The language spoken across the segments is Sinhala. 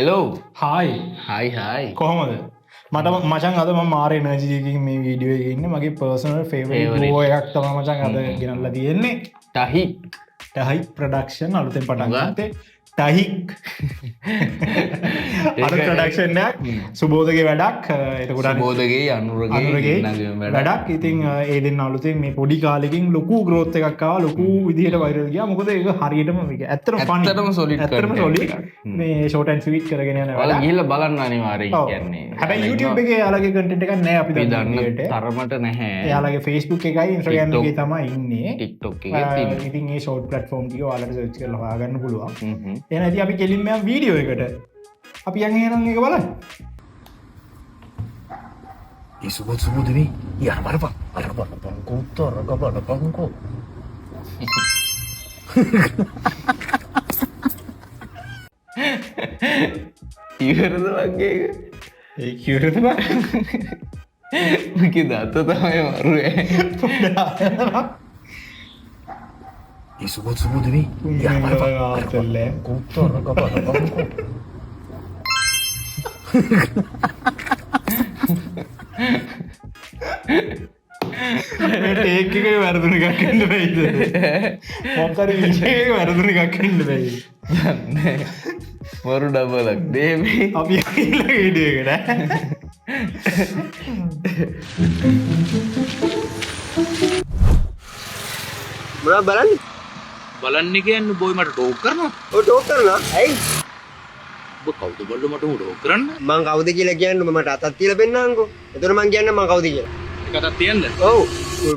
හෙලෝ හායි හයි කොහොමද මට මචන් අද මාර නජීකින් මේ වීඩියෝ ඉන්න මගේ පර්සනල් ෆේවරි Favorite. ගෝ එකක් තම මචන් අද ගෙනල්ල තියෙන්නේ ටහි ටහයි ප්‍රඩක්ෂන් අලුතෙන් පටන්ගත්තේ ටහික් අර ප්‍රඩක්ෂන්යක් සුබෝධගේ වැඩක් එතකොට බෝධගේ අනුරගේ වැඩක් ඉතින් ඒදෙන් අලුතෙන් මේ පොඩි කාලෙකින් ලොකු ග්‍රෝත්ත එකක්කාව ලොකු විදිහට වෛරගයා මොකද ඒ හරියටම ඇත්තම ඇත්තටම solid ඇතරම content සොලි එකක්. මේ ෂෝටන් සිවිට් කරගෙන යන වල ගිල්ල බලන්න අනිවාරය කියන්නේ හැබ YouTube එක යාලගේ කටට එක නෑ අපි දන්න දන්නට තරමට නැහැ යාලගේ ෆස්බුක් එකයි ඉන්ස්්‍රගන්ගේ TikTok. තමයි ඉන්නේ ටික්ටොක් ඉතින් ඒ ෂෝට් පලටෆෝම් ටික වාලට සච් කර හගන්න පුළුවන් එනති අපි කෙලින්ම වීඩියෝ එකට අපි යන් හරන් එක බලන්න Subuh-subuh ya apa kotor, apa ඉවරද වගේ ඒ කිවරද මක දත්ත තමයි මරුවේ Subuh-subuh ya apa kotor, apa ඒක වැරදුන එකක්කන්න බයිද මොකර විජය වැරදුන එකක්කන්න බයි මරු ඩබලක් දේමේ අපි ඉඩකට මොනා බලන්න බලන්න කියන්න බොයි මට ටෝක් කරනවා ඔය ටෝක් කරනවා ඇයි ඔබ කවුද බල්ල මට ටෝක් කරන්න මං කවුද කියලා කියන්න මට අතක් තියලා පෙන්නන්නකෝ එතකොට මං කියන්න මං කවුද කියලා එකතත් තියන්න ඔව්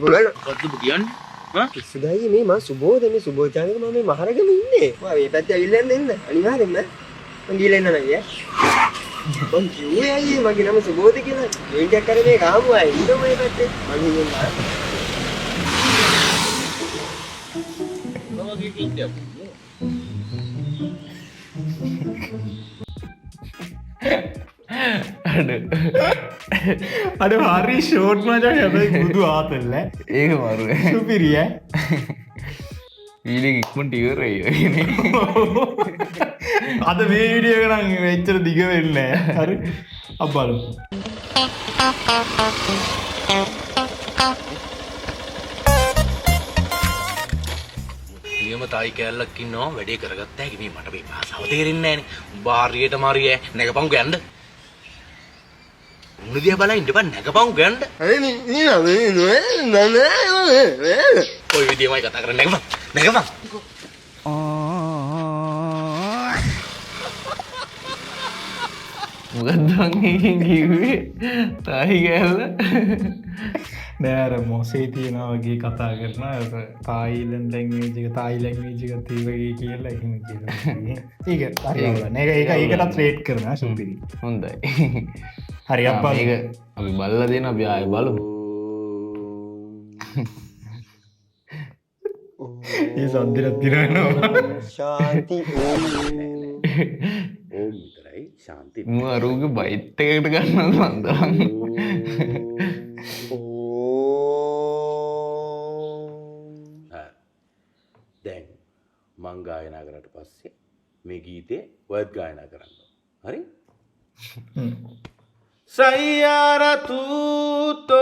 පුළුවන් වත්තු කියන්නේ කිසිදායි මේ මං සුබෝධ මේ සුබෝධානක මම මේ මහරගම ඉන්නේ මම මේ පැත්තේ ඇවිල්ලා එන්න අනිවාර්යෙන්ම මං ගිහලා එන්න නෑ මං කිව්වේ අයියේ මගේ නම සුබෝධ කියලා ජොයින්ට් එකක් කරේ මේ ගාමු අය ඉන්න මේ පැත්තේ මං ඉන්නේ අඩ හරි ෂෝට් මචන් හැබයි බුදු ආතල්ල ඒක මරුව සුපිරිය ඊඩ ඉක්මට ඉවරයි අද මේ විඩියගනම් වෙච්චර දිග වෙන්න හරි අබ්බලු නියම තායි කෑල්ලක් ඉන්නවා වැඩේ කරගත්ත හැකි මේ මට මේ භාෂාව තේරෙන්නේ නැහැ නේ බාරියට මාරිය නැගපන් ගෑන්න උණු දිහා බලන් ඉඳපන් නැගපන් ගෑන්න ඔය විදියමයි කතා කරන්නේ නැගපන් මොකක්දන් කිවේ තාහි කෑල්ල නෑර මොසේ තියෙනවගේ කතා කරන තායිලන් ලැංවේජක තායි ලැංවේජක තීවගේ කියලා එහෙම කිය ඒක ඒකටත් රේට් කරන සුපිරි හොඳයි හරි අප ඒක අපි බල්ල දෙන අපි ආය බලු ඒ සන්දිරත් තිරනවා ශාන්ති ඕම් විතරයි ශාන්ති අරුග බයිත්තකට ගන්න සන්දරන්න දැන් මං ගායනා කරට පස්සේ මේ ගීතේ ඔයත් ගායනා කරන්න හරි सैयारा तू तो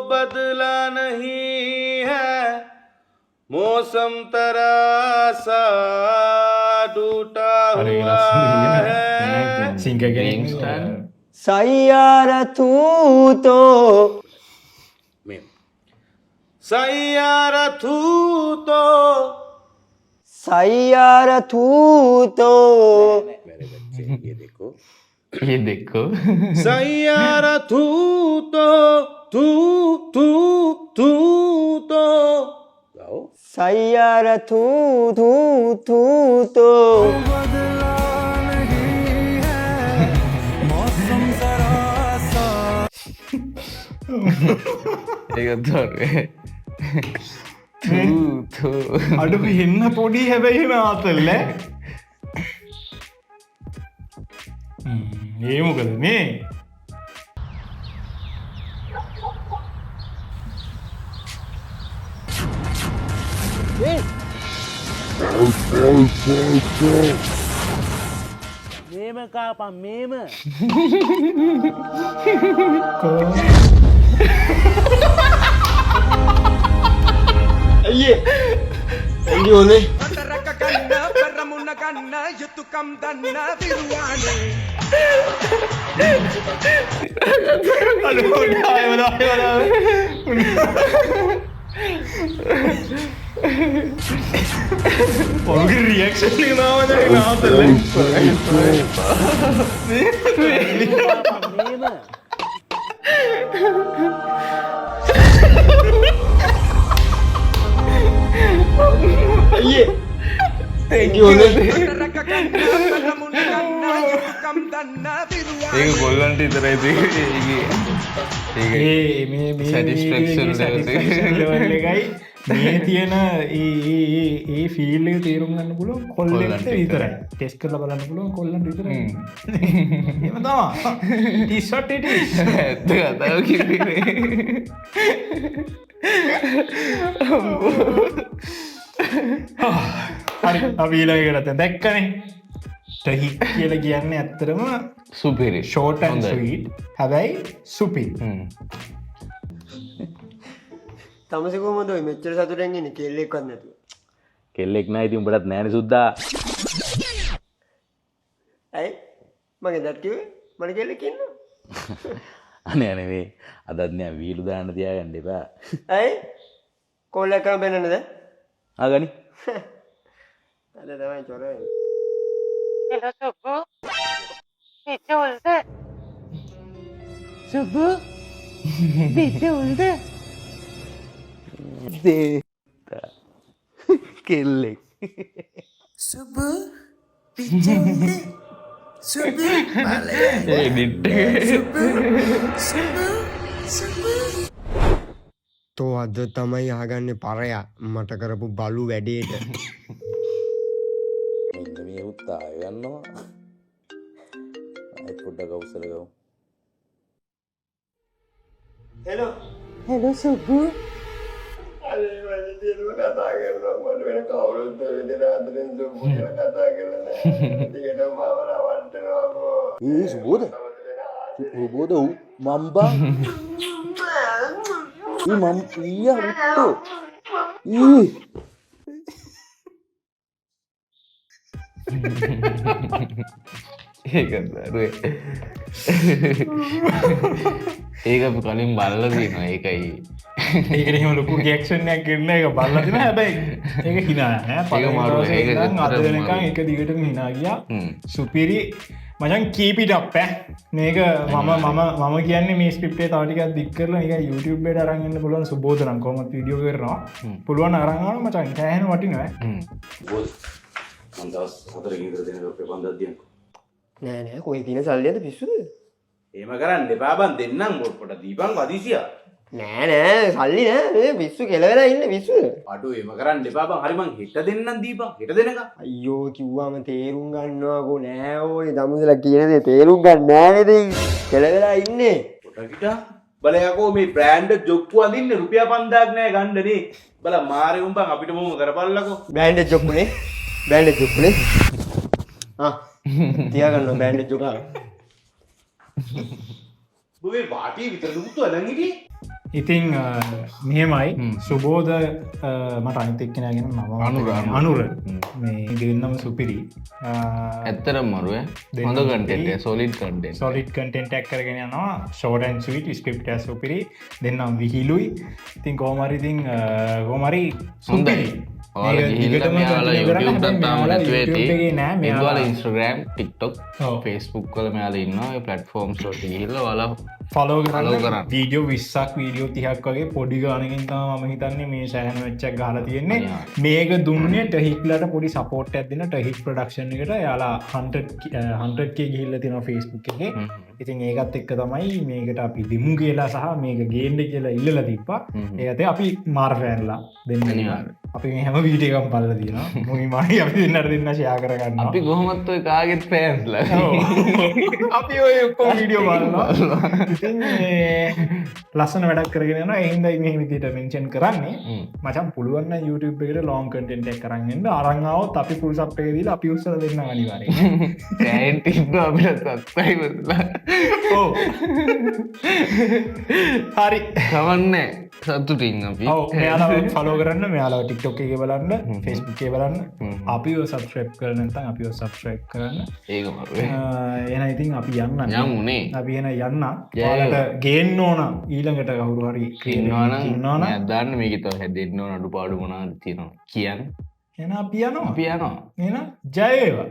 बदला नहीं है मौसम तरा सा टूटा हुआ है සිංහගෙනින් සයියාර තූතෝ में सैयारा तू तो සයියාර තූතෝ मेरे बच्चे ये देखो ඒ දෙක්කෝ सैयारा तू तो गाओ සයියාර තූතෝ ඒකත්වරේ අඩු එන්න පොඩි හැබැයිම ආතල්ල ඒමකද මේ කාපන් මේම. අයියේ එන්ජි ඕනේ ඔගේ රියක්ෂන් එක නාවද නාවතල අයියේ එන්ජි ඕනේ ඒක ගොල්ලන්ට විතරයි තියෙන්නේ. satisfaction level එකයි මේ තියෙන ඒ ෆීල් එක තේරුම් ගන්න පුළුවන් කොල්ලන්ට විතරයි. ටෙස්ට් කරලා බලන්න පුළුවන් කොල්ලන්ට විතරයි. එහෙම තමයි. is what it is. ඇත්ත කතාව කිව්වේ. හරි අපි ඊළඟට දැක්කනේ. ටහික් කියලා කියන්නේ ඇත්තටම සුපිරි ෂෝට් ඇන්ඩ් ස්වීට්. හැබැයි සුපිරි. තමසේ කොහමද ඔය මෙච්චර සතුටෙන් ඉන්නේ කෙල්ලෙක්වත් නැතුව? කෙල්ලෙක් නෑ ඉතින් උඹටත් නෑනේ සුද්දා. ඇයි මගේ දත් කිව්වේ මට කෙල්ලෙක් ඉන්නවා? අනේ නෙවෙයි අදත් නෑ වීලු දාන්න තියාගන්න එපා. ඇයි කොල්ලෙක් කරන් බෙන්නද? ආගනි. අද තමයි චොරේ. Hello, Subbu. Bitte ulde. Subbu. Bitte ulde. කෙල්ලෙක්. Subbu. Bitte ulde. Subbu. edit Subbu. Subbu. Subbu. තෝ අද තමයි අහගන්නේ පරයා මට කරපු බලු වැඩේට. මෙන්න මේ උත්තා ගන්නවා. අයි පොඩ්ඩක් අවසර ගමු. Hello Hello, Subbu. අනේ මම දිනුව කතා කරනවා මම වෙන කවුරුත් දෙවියන් අතරින් සුබු කියලා කතා කරලා නෑ. ඒකට මම රවට්ටනවා බෝ. සුබෝද? සුබෝද මම්බා. මම් ඊයා උත්තෝ. ඒක දරුවේ. ඒක අපි කලින් බලලා තියෙනවා ඒකයි. ඒකට එහෙම ලොකු රියැක්ෂන් එකක් එන්න ඒක බලලා තියෙනවා. හැබැයි ඒක hina නෑ. ඒක මාරු. ඒක අද වෙනකන් එක දිගටම hina ගියා. සුපිරි මචං keep it up මේක මම කියන්නේ මේ ස්ක්‍රිප්ට් එක තව ටිකක් දික් කරලා නිකන් YouTube එකට අරන් ඉන්න පුළුවන් සුබෝධ නම් කොහොමද වීඩියෝ කරනවා. පුළුවන් අරන් ආවම මචං කෑහෙන වටිනවා. බෝල්. මම දවස් 4කින් විතර දෙන රුපියල් 5000ක් දියන්කෝ. නෑ නෑ කොයි තියෙන සල්ලියද පිස්සුද? එහෙම කරන්න එපා බං දෙන්නම් පොඩ දීපන් වදිසියා. නෑ නෑ සල්ලි නෑ මේ පිස්සු කෙලවෙලා ඉන්නේ පිස්සුද? අඩු එහෙම කරන්න එපා බං. හරි මං හෙට දෙන්නම් දීපන්. හෙට දෙනකම්. අයියෝ කිව්වම තේරුම් ගන්නවාකෝ නෑ ඕයි දමුසලා කියන දේ තේරුම් ගන්න නෑ නේද? කෙලවෙලා ඉන්නේ. පොඩ බලයකෝ මේ බ්‍රෑන්ඩ් ජොක්කු අඳින්න රුපියල් 5000ක් නෑ ගන්නනේ. බල මාරේ උඹන් අපිට මොම කරපල්ලකෝ. බ්‍රෑන්ඩ් ජොක්කුනේ. බ්‍රෑන්ඩ් ජොක්කුනේ. තියාගන්න බ්‍රෑන්ඩ් ජොකා. ඔබේ වාටිය විතර දුතු අලන් හිටියේ. ඉතින් මෙහෙමයි සුබෝධ මට අනිත් එක්කෙනා ගැන මම අනුර මේ දෙන්නම සුපිරි. ඇත්තටම මරුවේ හොඳ කන්ටෙන්ට් එක සොලිඩ් කන්ටෙන්ට්. සොලිඩ් කන්ටෙන්ට් එකක් කරගෙන යනවා. ෂෝට් ඇන්ඩ් ස්වීට් ස්ක්‍රිප්ට් එක සුපිරි. දෙන්නම විහිළුයි. ඉතින් කොහොම හරි සුපිරි. ඔයාලා ගිහිල්ලා මෙයාලා YouTube එකක් තාම නැතුව ඇති. මෙයාලා Instagram, TikTok, Facebook වල මෙයාලා ඉන්නවා. ඒ platforms වලට ගිහිල්ලා ඔයාලා ෆලෝ කරන්න. වීඩියෝ 20ක් වීඩියෝ 30ක් වගේ පොඩි ගානකින් තමයි මම හිතන්නේ මේ සෑහෙන වෙච්චක් ගහලා තියෙන්නේ. මේක දුන්නේ ටහික්ලට පොඩි සපෝට් එකක් දෙන ටහික් ප්‍රොඩක්ෂන් එකට. එයාලා 100k ගිහිල්ලා තියෙනවා Facebook එකේ. ඉතින් ඒකත් එක්ක තමයි මේකට අපි දෙමු කියලා සහ මේක ගේන්ඩ කියලා ඉල්ලලා තිබ්බා. ඒකත් අපි මාර්ෆෑන්ලා දෙන්න අපි මේ හැම වීඩියෝ එකක්ම බලලා තියෙනවා. මුනිමායි අපි දෙන්න ෂෙයා කරගන්නවා. අපි කොහොමත් ඔය කාගෙත් ෆෑන්ස්ලා. අපි ඔය ඔක්කොම වීඩියෝ බලනවා. ඉතින් ලස්සන වැඩක් කරගෙන යනවා. ඒ හින්දා මේ විදිහට මෙන්ෂන් කරන්නේ. මචං පුළුවන් නම් YouTube එකට ලොං කන්ටෙන්ට් එකක් අරන් එන්න. අරන් ආවොත් අපි ෆුල් සබ් එක දීලා අපි උස්සලා දෙන්න අනිවාර්යයෙන්. කෑන්ට් ඉන්නවා අපිට සබ්ස්ක්‍රයිබර්ස්ලා. ඔව්. හරි. කවන්නේ සතුටින් අපි. ඔව් මෙයාලා ෆලෝ කරන්න, මෙයාලා TikTok එකේ බලන්න, Facebook එකේ බලන්න. අපිව සබ්ස්ක්‍රයිබ් කරලා නැත්නම් අපිව සබ්ස්ක්‍රයිබ් කරන්න. ඒක මරුවේ. එහෙනම් ඉතින් අපි යන්න. යමුනේ. අපි එන යන්න. ඔයාලට ගේන්න ඕන ඊළඟට කවුරු හරි ඉන්නවනම් මම දාන්න මේකේ තව හැදෙන්න ඕන අඩුපාඩු මොනවද තියෙනවා කියන්න. එහෙනම් අපි යනවා. අපි යනවා. එහෙනම් ජය වේවා.